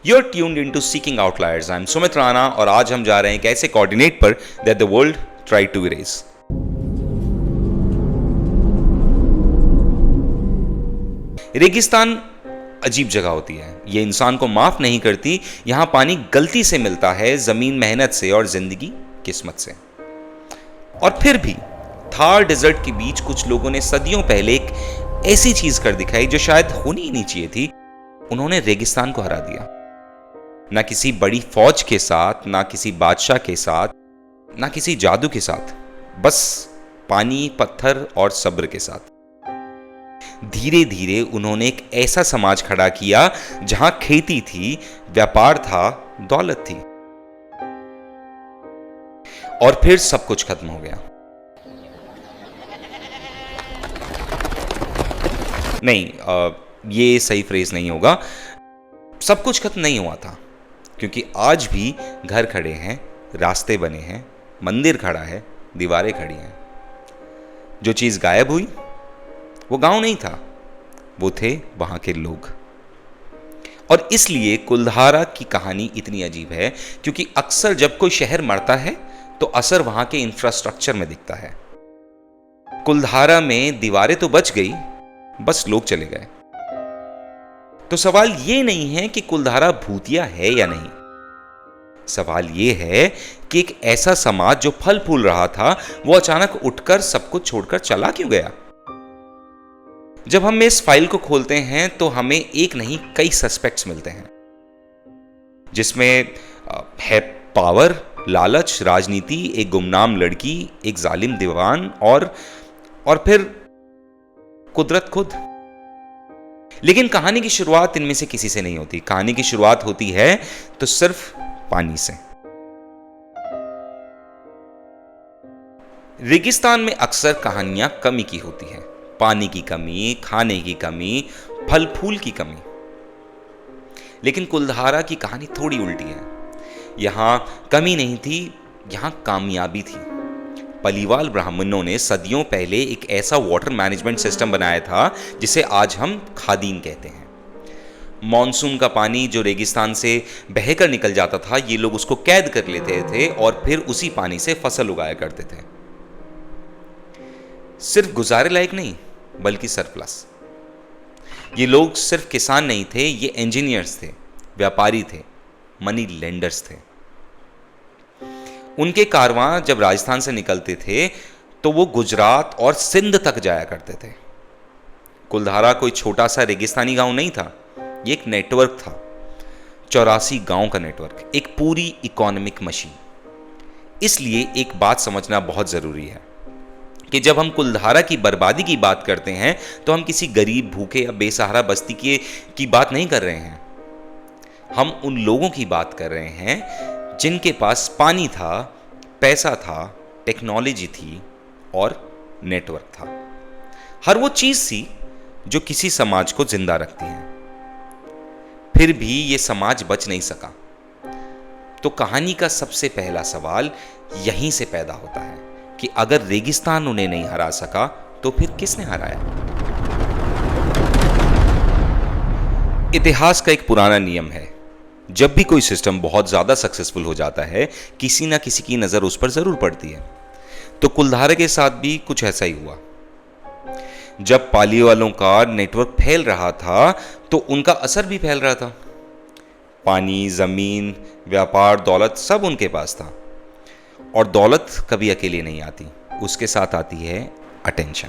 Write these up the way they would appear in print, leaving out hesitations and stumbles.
You're tuned into Seeking Outliers. I'm Sumit Rana और आज हम जा रहे हैं एक ऐसे कोऑर्डिनेट पर that the world tried to erase. रेगिस्तान अजीब जगह होती है, ये इंसान को माफ नहीं करती। यहां पानी गलती से मिलता है, जमीन मेहनत से और जिंदगी किस्मत से। और फिर भी थार डेजर्ट के बीच कुछ लोगों ने सदियों पहले एक ऐसी चीज कर दिखाई जो शायद होनी ही नहीं चाहिए थी। उन्होंने रेगिस्तान को हरा दिया, ना किसी बड़ी फौज के साथ, ना किसी बादशाह के साथ, ना किसी जादू के साथ, बस पानी, पत्थर और सब्र के साथ। धीरे धीरे उन्होंने एक ऐसा समाज खड़ा किया जहां खेती थी, व्यापार था, दौलत थी। और फिर सब कुछ खत्म हो गया। नहीं, ये सही फ्रेज नहीं होगा। सब कुछ खत्म नहीं हुआ था, क्योंकि आज भी घर खड़े हैं, रास्ते बने हैं, मंदिर खड़ा है, दीवारें खड़ी हैं। जो चीज गायब हुई वो गांव नहीं था, वो थे वहां के लोग। और इसलिए कुलधारा की कहानी इतनी अजीब है, क्योंकि अक्सर जब कोई शहर मरता है तो असर वहां के इंफ्रास्ट्रक्चर में दिखता है। कुलधारा में दीवारें तो बच गई, बस लोग चले गए। तो सवाल ये नहीं है कि कुलधारा भूतिया है या नहीं। सवाल ये है कि एक ऐसा समाज जो फल फूल रहा था, वो अचानक उठकर सब कुछ छोड़कर चला क्यों गया। जब हम इस फाइल को खोलते हैं तो हमें एक नहीं कई सस्पेक्ट्स मिलते हैं, जिसमें है पावर, लालच, राजनीति, एक गुमनाम लड़की, एक जालिम दीवान और फिर कुदरत खुद। लेकिन कहानी की शुरुआत इनमें से किसी से नहीं होती। कहानी की शुरुआत होती है तो सिर्फ पानी से। रेगिस्तान में अक्सर कहानियां कमी की होती हैं, पानी की कमी, खाने की कमी, फल फूल की कमी। लेकिन कुलधारा की कहानी थोड़ी उल्टी है। यहां कमी नहीं थी, यहां कामयाबी थी। पलीवाल ब्राह्मणों ने सदियों पहले एक ऐसा वाटर मैनेजमेंट सिस्टम बनाया था जिसे आज हम खादीन कहते हैं। मॉनसून का पानी जो रेगिस्तान से बहकर निकल जाता था, ये लोग उसको कैद कर लेते थे और फिर उसी पानी से फसल उगाया करते थे। सिर्फ गुजारे लायक नहीं, बल्कि सरप्लस। ये लोग सिर्फ किसान नहीं थे, ये इंजीनियर्स थे, व्यापारी थे, मनी लेंडर्स थे। उनके कारवां जब राजस्थान से निकलते थे तो वो गुजरात और सिंध तक जाया करते थे। कुलधारा कोई छोटा सा रेगिस्तानी गांव नहीं था, ये एक नेटवर्क था। 84 गांव का नेटवर्क, एक पूरी इकोनॉमिक मशीन। इसलिए एक बात समझना बहुत जरूरी है कि जब हम कुलधारा की बर्बादी की बात करते हैं तो हम किसी गरीब, भूखे या बेसहारा बस्ती की बात नहीं कर रहे हैं। हम उन लोगों की बात कर रहे हैं जिनके पास पानी था, पैसा था, टेक्नोलॉजी थी और नेटवर्क था। हर वो चीज थी जो किसी समाज को जिंदा रखती है। फिर भी ये समाज बच नहीं सका। तो कहानी का सबसे पहला सवाल यहीं से पैदा होता है कि अगर रेगिस्तान उन्हें नहीं हरा सका तो फिर किसने हराया। इतिहास का एक पुराना नियम है, जब भी कोई सिस्टम बहुत ज्यादा सक्सेसफुल हो जाता है, किसी ना किसी की नजर उस पर जरूर पड़ती है। तो कुलधारा के साथ भी कुछ ऐसा ही हुआ। जब पाली वालों का नेटवर्क फैल रहा था तो उनका असर भी फैल रहा था। पानी, जमीन, व्यापार, दौलत सब उनके पास था। और दौलत कभी अकेले नहीं आती, उसके साथ आती है अटेंशन।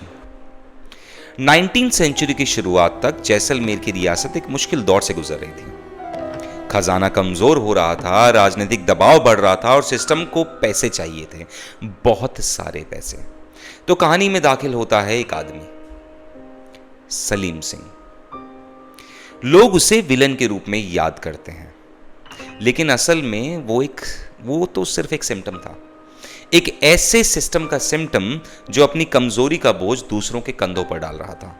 19वीं सेंचुरी की शुरुआत तक जैसलमेर की रियासत एक मुश्किल दौर से गुजर रही थी। खजाना कमजोर हो रहा था, राजनीतिक दबाव बढ़ रहा था और सिस्टम को पैसे चाहिए थे, बहुत सारे पैसे। तो कहानी में दाखिल होता है एक आदमी, सलीम सिंह। लोग उसे विलन के रूप में याद करते हैं, लेकिन असल में वो तो सिर्फ एक सिम्टम था। एक ऐसे सिस्टम का सिम्टम जो अपनी कमजोरी का बोझ दूसरों के कंधों पर डाल रहा था।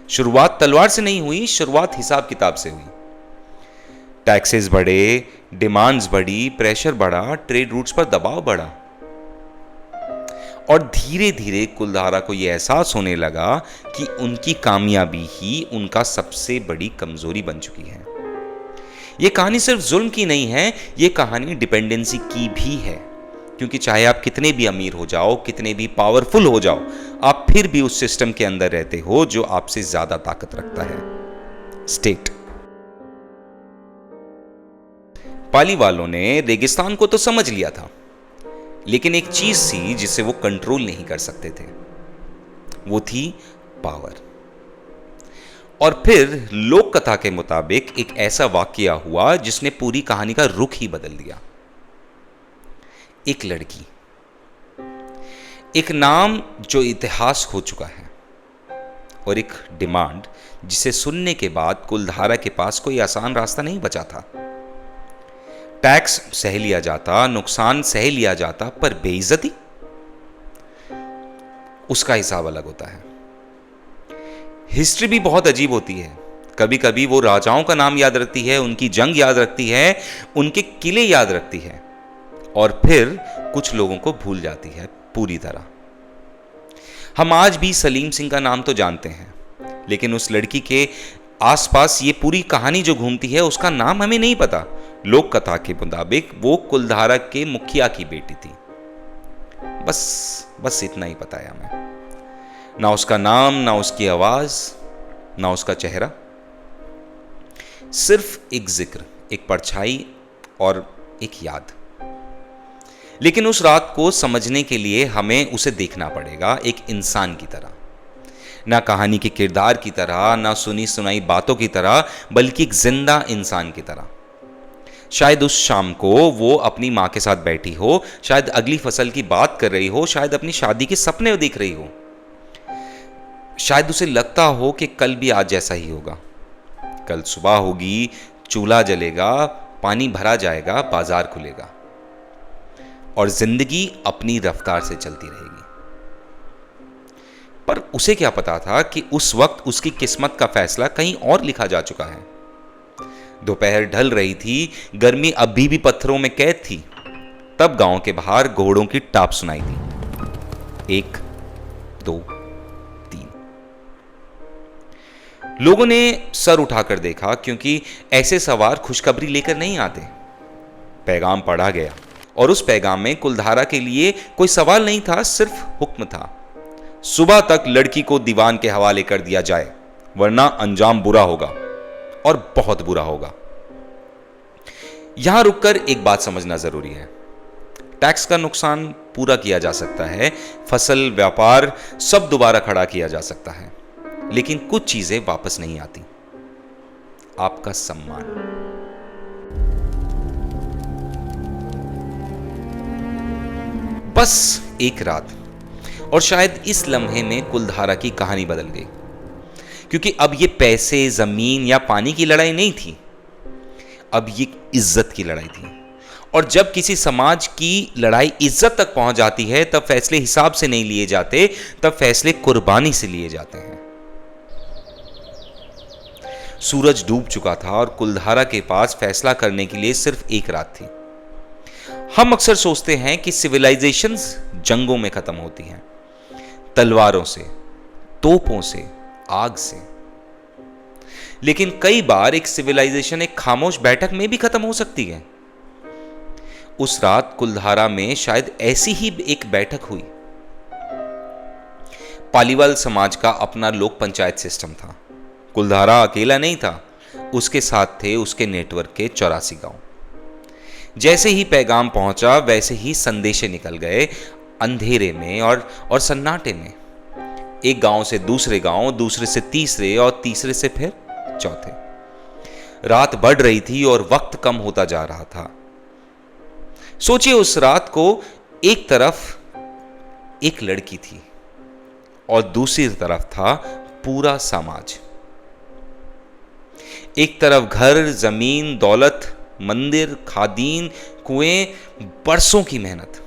शुरुआत तलवार से नहीं हुई, शुरुआत हिसाब किताब से हुई। टैक्सेस बढ़े, डिमांड्स बढ़ी, प्रेशर बढ़ा, ट्रेड रूट्स पर दबाव बढ़ा। और धीरे धीरे कुलधारा को यह एहसास होने लगा कि उनकी कामयाबी ही उनका सबसे बड़ी कमजोरी बन चुकी है। ये कहानी सिर्फ जुल्म की नहीं है, ये कहानी डिपेंडेंसी की भी है। क्योंकि चाहे आप कितने भी अमीर हो जाओ, कितने भी पावरफुल हो जाओ, आप फिर भी उस सिस्टम के अंदर रहते हो जो आपसे ज्यादा ताकत रखता है, स्टेट। पाली वालों ने रेगिस्तान को तो समझ लिया था, लेकिन एक चीज थी जिसे वो कंट्रोल नहीं कर सकते थे, वो थी पावर। और फिर लोक कथा के मुताबिक एक ऐसा वाकया हुआ जिसने पूरी कहानी का रुख ही बदल दिया। एक लड़की, एक नाम जो इतिहास हो चुका है, और एक डिमांड जिसे सुनने के बाद कुलधारा के पास कोई आसान रास्ता नहीं बचा था। टैक्स सह लिया जाता, नुकसान सह लिया जाता, पर बेइज्जती, उसका हिसाब अलग होता है। हिस्ट्री भी बहुत अजीब होती है। कभी कभी वो राजाओं का नाम याद रखती है, उनकी जंग याद रखती है, उनके किले याद रखती है, और फिर कुछ लोगों को भूल जाती है पूरी तरह। हम आज भी सलीम सिंह का नाम तो जानते हैं, लेकिन उस लड़की के आसपास ये पूरी कहानी जो घूमती है उसका नाम हमें नहीं पता। लोक कथा के मुताबिक वो कुलधारा के मुखिया की बेटी थी। बस इतना ही पता है हमें। ना उसका नाम, ना उसकी आवाज, ना उसका चेहरा, सिर्फ एक जिक्र, एक परछाई और एक याद। लेकिन उस रात को समझने के लिए हमें उसे देखना पड़ेगा एक इंसान की तरह, ना कहानी के किरदार की तरह, ना सुनी सुनाई बातों की तरह, बल्कि एक जिंदा इंसान की तरह। शायद उस शाम को वो अपनी मां के साथ बैठी हो, शायद अगली फसल की बात कर रही हो, शायद अपनी शादी के सपने देख रही हो, शायद उसे लगता हो कि कल भी आज जैसा ही होगा। कल सुबह होगी, चूल्हा जलेगा, पानी भरा जाएगा, बाजार खुलेगा और जिंदगी अपनी रफ्तार से चलती रहेगी। पर उसे क्या पता था कि उस वक्त उसकी किस्मत का फैसला कहीं और लिखा जा चुका है। दोपहर ढल रही थी, गर्मी अभी भी पत्थरों में कैद थी। तब गांव के बाहर घोड़ों की टाप सुनाई दी। 1, 2, 3। लोगों ने सर उठाकर देखा, क्योंकि ऐसे सवार खुशखबरी लेकर नहीं आते। पैगाम पढ़ा गया और उस पैगाम में कुलधारा के लिए कोई सवाल नहीं था, सिर्फ हुक्म था। सुबह तक लड़की को दीवान के हवाले कर दिया जाए, वरना अंजाम बुरा होगा और बहुत बुरा होगा। यहां रुककर एक बात समझना जरूरी है। टैक्स का नुकसान पूरा किया जा सकता है, फसल, व्यापार सब दोबारा खड़ा किया जा सकता है, लेकिन कुछ चीजें वापस नहीं आती। आपका सम्मान। बस एक रात, और शायद इस लम्हे में कुलधारा की कहानी बदल गई। क्योंकि अब ये पैसे, जमीन या पानी की लड़ाई नहीं थी, अब ये इज्जत की लड़ाई थी। और जब किसी समाज की लड़ाई इज्जत तक पहुंच जाती है, तब फैसले हिसाब से नहीं लिए जाते, तब फैसले कुर्बानी से लिए जाते हैं। सूरज डूब चुका था और कुलधारा के पास फैसला करने के लिए सिर्फ एक रात थी। हम अक्सर सोचते हैं कि सिविलाइजेशंस जंगों में खत्म होती हैं, तलवारों से, तोपों से, आग से। लेकिन कई बार एक सिविलाइजेशन एक खामोश बैठक में भी खत्म हो सकती है। उस रात कुलधारा में शायद ऐसी ही एक बैठक हुई। पालीवाल समाज का अपना लोक पंचायत सिस्टम था। कुलधारा अकेला नहीं था, उसके साथ थे उसके नेटवर्क के 84 गांव। जैसे ही पैगाम पहुंचा, वैसे ही संदेशे निकल गए, अंधेरे में और सन्नाटे में। एक गांव से दूसरे गांव, दूसरे से तीसरे और तीसरे से फिर चौथे। रात बढ़ रही थी और वक्त कम होता जा रहा था। सोचिए, उस रात को एक तरफ एक लड़की थी और दूसरी तरफ था पूरा समाज। एक तरफ घर, जमीन, दौलत, मंदिर, खादीन, कुएं, बरसों की मेहनत,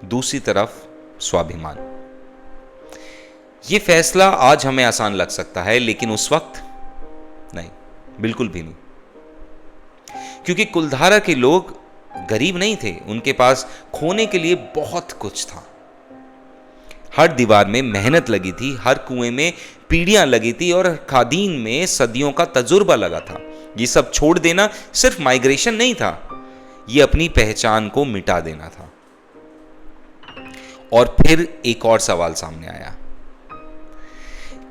दूसरी तरफ स्वाभिमान। यह फैसला आज हमें आसान लग सकता है, लेकिन उस वक्त नहीं, बिल्कुल भी नहीं। क्योंकि कुलधारा के लोग गरीब नहीं थे, उनके पास खोने के लिए बहुत कुछ था। हर दीवार में मेहनत लगी थी, हर कुएं में पीढ़ियां लगी थी और खादीन में सदियों का तजुर्बा लगा था। ये सब छोड़ देना सिर्फ माइग्रेशन नहीं था, ये अपनी पहचान को मिटा देना था। और फिर एक और सवाल सामने आया,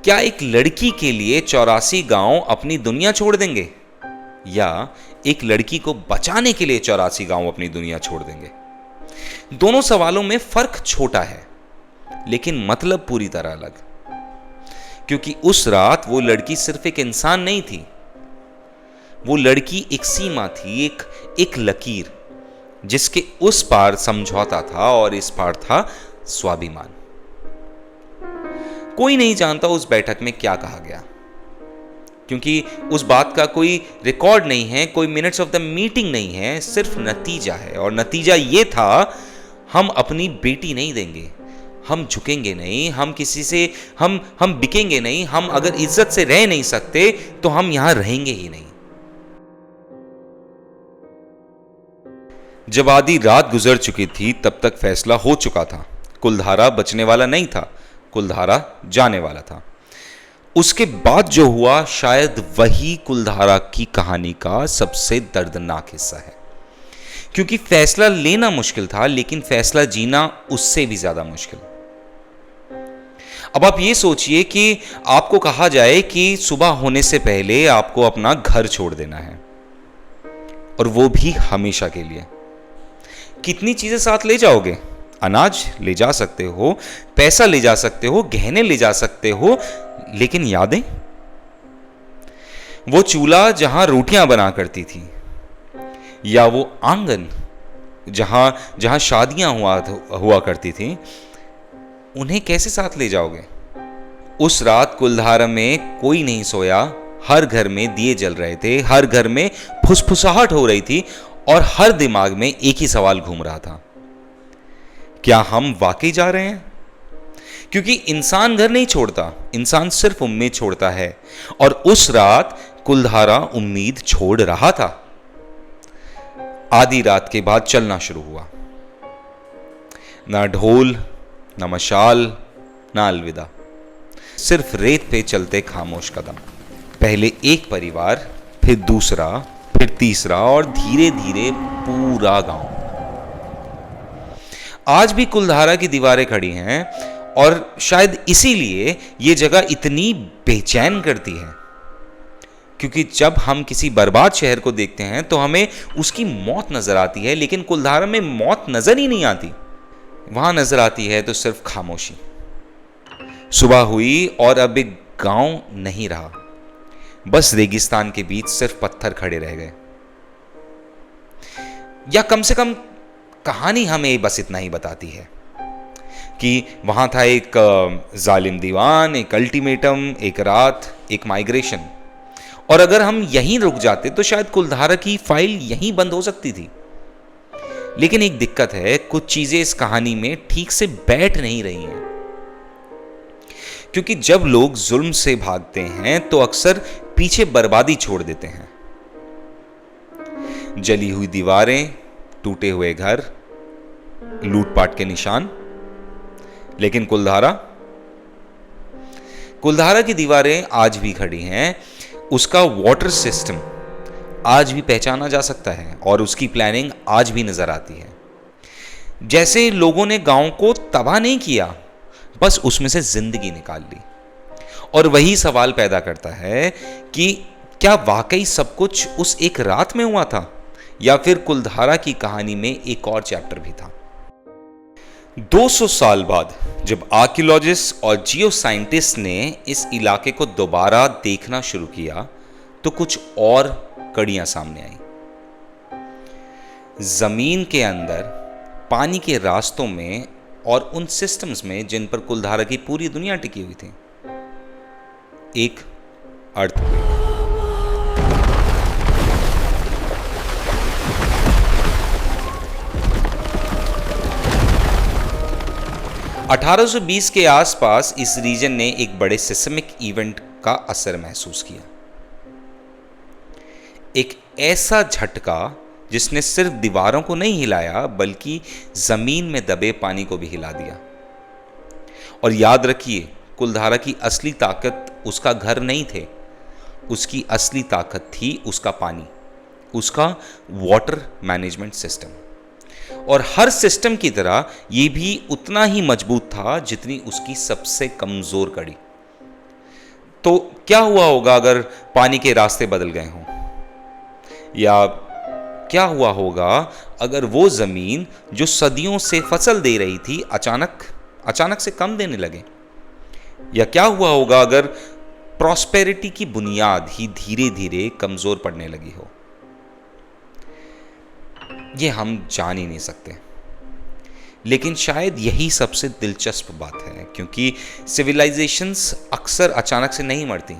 क्या एक लड़की के लिए 84 गांव अपनी दुनिया छोड़ देंगे, या एक लड़की को बचाने के लिए 84 गांव अपनी दुनिया छोड़ देंगे? दोनों सवालों में फर्क छोटा है, लेकिन मतलब पूरी तरह अलग। क्योंकि उस रात वो लड़की सिर्फ एक इंसान नहीं थी, वो लड़की एक सीमा थी, एक लकीर, जिसके उस पार समझौता था और इस पार था स्वाभिमान। कोई नहीं जानता उस बैठक में क्या कहा गया, क्योंकि उस बात का कोई रिकॉर्ड नहीं है, कोई मिनट्स ऑफ द मीटिंग नहीं है, सिर्फ नतीजा है। और नतीजा ये था, हम अपनी बेटी नहीं देंगे, हम झुकेंगे नहीं, हम किसी से हम बिकेंगे नहीं, हम अगर इज्जत से रह नहीं सकते तो हम यहां रहेंगे ही नहीं। जब आधी रात गुजर चुकी थी तब तक फैसला हो चुका था। कुलधारा बचने वाला नहीं था, कुलधारा जाने वाला था। उसके बाद जो हुआ शायद वही कुलधारा की कहानी का सबसे दर्दनाक हिस्सा है, क्योंकि फैसला लेना मुश्किल था, लेकिन फैसला जीना उससे भी ज्यादा मुश्किल। अब आप ये सोचिए कि आपको कहा जाए कि सुबह होने से पहले आपको अपना घर छोड़ देना है, और वो भी हमेशा के लिए। कितनी चीजें साथ ले जाओगे? अनाज ले जा सकते हो, पैसा ले जा सकते हो, गहने ले जा सकते हो, लेकिन यादें? वो चूल्हा जहां रोटियां बना करती थी, या वो आंगन जहां शादियां हुआ करती थी, उन्हें कैसे साथ ले जाओगे? उस रात कुलधारा में कोई नहीं सोया, हर घर में दिए जल रहे थे, हर घर में फुसफुसाहट हो रही थी, और हर दिमाग में एक ही सवाल घूम रहा था, क्या हम वाकई जा रहे हैं? क्योंकि इंसान घर नहीं छोड़ता, इंसान सिर्फ उम्मीद छोड़ता है, और उस रात कुलधारा उम्मीद छोड़ रहा था। आधी रात के बाद चलना शुरू हुआ। ना ढोल, ना मशाल, ना अलविदा, सिर्फ रेत पे चलते खामोश कदम। पहले एक परिवार, फिर दूसरा, फिर तीसरा, और धीरे धीरे पूरा गांव। आज भी कुलधारा की दीवारें खड़ी हैं, और शायद इसीलिए ये जगह इतनी बेचैन करती है, क्योंकि जब हम किसी बर्बाद शहर को देखते हैं तो हमें उसकी मौत नजर आती है, लेकिन कुलधारा में मौत नजर ही नहीं आती। वहां नजर आती है तो सिर्फ खामोशी। सुबह हुई और अब एक गांव नहीं रहा, बस रेगिस्तान के बीच सिर्फ पत्थर खड़े रह गए। या कम से कम कहानी हमें बस इतना ही बताती है कि वहां था एक जालिम दीवान, एक अल्टीमेटम, एक रात, एक माइग्रेशन। और अगर हम यहीं रुक जाते तो शायद कुलधारा की फाइल यहीं बंद हो सकती थी। लेकिन एक दिक्कत है, कुछ चीजें इस कहानी में ठीक से बैठ नहीं रही हैं। क्योंकि जब लोग जुल्म से भागते हैं तो अक्सर पीछे बर्बादी छोड़ देते हैं। जली हुई दीवारें, टूटे हुए घर, लूटपाट के निशान। लेकिन कुलधारा की दीवारें आज भी खड़ी हैं, उसका वाटर सिस्टम आज भी पहचाना जा सकता है, और उसकी प्लानिंग आज भी नजर आती है। जैसे लोगों ने गांव को तबाह नहीं किया, बस उसमें से जिंदगी निकाल ली। और वही सवाल पैदा करता है कि क्या वाकई सब कुछ उस एक रात में हुआ था, या फिर कुलधारा की कहानी में एक और चैप्टर भी था। 200 साल बाद जब आर्कियोलॉजिस्ट और जियो साइंटिस्ट ने इस इलाके को दोबारा देखना शुरू किया तो कुछ और कड़ियां सामने आई। जमीन के अंदर, पानी के रास्तों में और उन सिस्टम्स में जिन पर कुलधारा की पूरी दुनिया टिकी हुई थी, एक अर्थक्वेक। 1820 के आसपास इस रीजन ने एक बड़े सिस्मिक इवेंट का असर महसूस किया। एक ऐसा झटका जिसने सिर्फ दीवारों को नहीं हिलाया बल्कि जमीन में दबे पानी को भी हिला दिया। और याद रखिए, कुलधारा की असली ताकत उसका घर नहीं थे, उसकी असली ताकत थी उसका पानी, उसका वाटर मैनेजमेंट सिस्टम। और हर सिस्टम की तरह ये भी उतना ही मजबूत था जितनी उसकी सबसे कमजोर कड़ी। तो क्या हुआ होगा अगर पानी के रास्ते बदल गए हों, या क्या हुआ होगा अगर वो जमीन जो सदियों से फसल दे रही थी अचानक से कम देने लगे, या क्या हुआ होगा अगर प्रॉस्पेरिटी की बुनियाद ही धीरे धीरे कमजोर पड़ने लगी हो। ये हम जान ही नहीं सकते, लेकिन शायद यही सबसे दिलचस्प बात है, क्योंकि सिविलाइजेशंस अक्सर अचानक से नहीं मरती।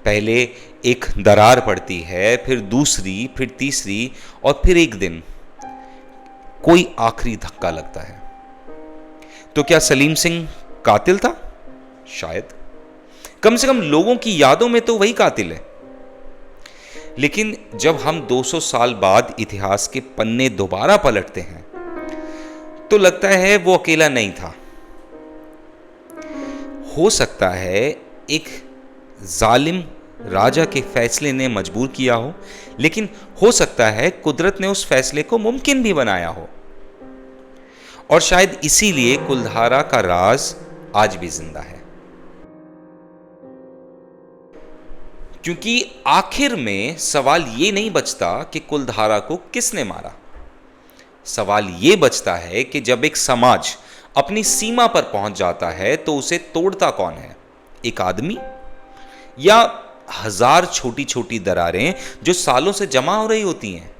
पहले एक दरार पड़ती है, फिर दूसरी, फिर तीसरी, और फिर एक दिन कोई आखिरी धक्का लगता है। तो क्या सलीम सिंह कातिल था? शायद, कम से कम लोगों की यादों में तो वही कातिल है। लेकिन जब हम 200 साल बाद इतिहास के पन्ने दोबारा पलटते हैं तो लगता है वो अकेला नहीं था। हो सकता है एक जालिम राजा के फैसले ने मजबूर किया हो, लेकिन हो सकता है कुदरत ने उस फैसले को मुमकिन भी बनाया हो। और शायद इसीलिए कुलधारा का राज आज भी जिंदा है, क्योंकि आखिर में सवाल ये नहीं बचता कि कुलधारा को किसने मारा। सवाल ये बचता है कि जब एक समाज अपनी सीमा पर पहुंच जाता है तो उसे तोड़ता कौन है, एक आदमी या हजार छोटी छोटी दरारें जो सालों से जमा हो रही होती हैं।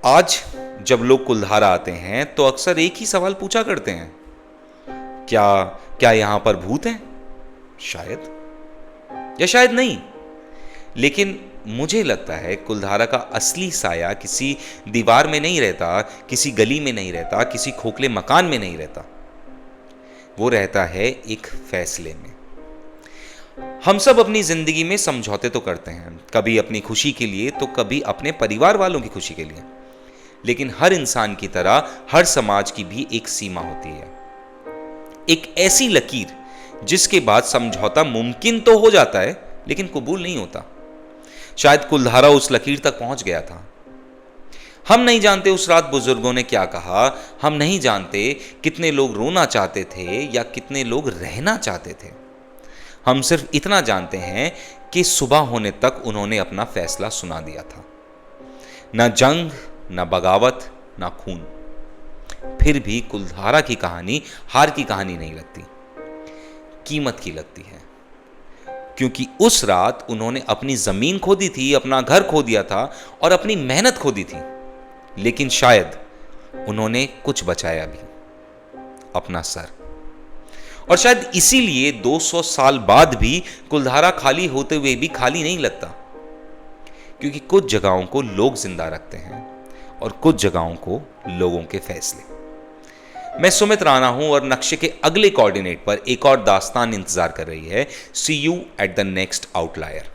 आज जब लोग कुलधारा आते हैं तो अक्सर एक ही सवाल पूछा करते हैं, क्या यहां पर भूत हैं? शायद, या शायद नहीं। लेकिन मुझे लगता है कुलधारा का असली साया किसी दीवार में नहीं रहता, किसी गली में नहीं रहता, किसी खोखले मकान में नहीं रहता। वो रहता है एक फैसले में। हम सब अपनी जिंदगी में समझौते तो करते हैं, कभी अपनी खुशी के लिए तो कभी अपने परिवार वालों की खुशी के लिए। लेकिन हर इंसान की तरह हर समाज की भी एक सीमा होती है, एक ऐसी लकीर जिसके बाद समझौता मुमकिन तो हो जाता है लेकिन कबूल नहीं होता। शायद कुलधारा उस लकीर तक पहुंच गया था। हम नहीं जानते उस रात बुजुर्गों ने क्या कहा, हम नहीं जानते कितने लोग रोना चाहते थे या कितने लोग रहना चाहते थे। हम सिर्फ इतना जानते हैं कि सुबह होने तक उन्होंने अपना फैसला सुना दिया था। न जंग, न बगावत, न खून। फिर भी कुलधारा की कहानी हार की कहानी नहीं लगती, कीमत की लगती है, क्योंकि उस रात उन्होंने अपनी जमीन खो दी थी, अपना घर खो दिया था और अपनी मेहनत खो दी थी। लेकिन शायद उन्होंने कुछ बचाया भी, अपना सर। और शायद इसीलिए 200 साल बाद भी कुलधारा खाली होते हुए भी खाली नहीं लगता, क्योंकि कुछ जगहों को लोग जिंदा रखते हैं और कुछ जगहों को लोगों के फैसले। मैं सुमित राणा हूं और नक्शे के अगले कोऑर्डिनेट पर एक और दास्तान इंतजार कर रही है। See you at the next outlier.